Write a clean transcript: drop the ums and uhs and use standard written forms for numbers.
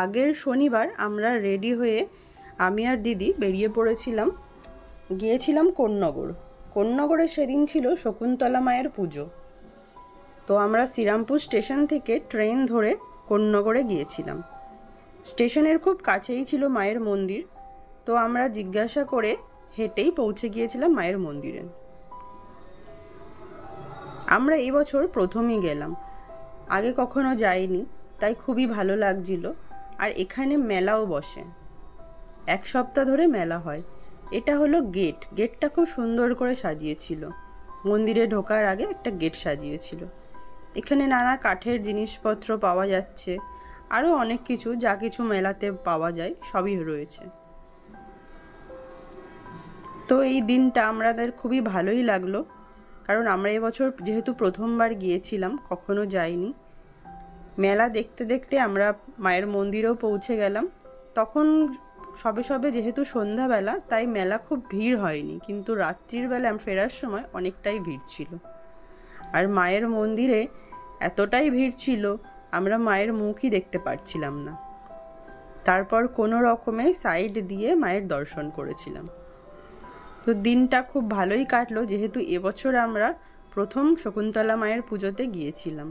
আগের শনিবার আমরা রেডি হয়ে আমি আর দিদি বেরিয়ে পড়েছিলাম, গিয়েছিলাম কোন্নগর। কোন্নগরে সেদিন ছিল শকুন্তলা মায়ের পুজো। তো আমরা শ্রীরামপুর স্টেশন থেকে ট্রেন ধরে কোন্নগরে গিয়েছিলাম। স্টেশনের খুব কাছেই ছিল মায়ের মন্দির, তো আমরা জিজ্ঞাসা করে হেঁটেই পৌঁছে গিয়েছিলাম মায়ের মন্দিরে। আমরা এই বছর প্রথমই গেলাম, আগে কখনো যাইনি, তাই খুবই ভালো লাগছিল। আর এখানে মেলাও বসে, 1 সপ্তাহ ধরে মেলা হয়। এটা হলো গেটটা খুব সুন্দর করে সাজিয়েছিল। মন্দিরে ঢোকার আগে একটা গেট সাজিয়েছিল। এখানে নানা কাঠের জিনিসপত্র পাওয়া যাচ্ছে, আরও অনেক কিছু যা কিছু মেলাতে পাওয়া যায় সবই রয়েছে। তো এই দিনটা আমাদের খুবই ভালোই লাগলো, কারণ আমরা এবছর যেহেতু প্রথমবার গিয়েছিলাম, কখনো যাইনি। মেলা দেখতে দেখতে আমরা মায়ের মন্দিরেও পৌঁছে গেলাম। তখন সবে যেহেতু সন্ধ্যাবেলা, তাই মেলা খুব ভিড় হয়নি, কিন্তু রাত্রির বেলা ফেরার সময় অনেকটাই ভিড় ছিল। আর মায়ের মন্দিরে এতটাই ভিড় ছিল, আমরা মায়ের মুখই দেখতে পারছিলাম না। তারপর কোনো রকমে সাইড দিয়ে মায়ের দর্শন করেছিলাম। তো দিনটা খুব ভালোই কাটলো, যেহেতু এবছর আমরা প্রথম শকুন্তলা মায়ের পুজোতে গিয়েছিলাম।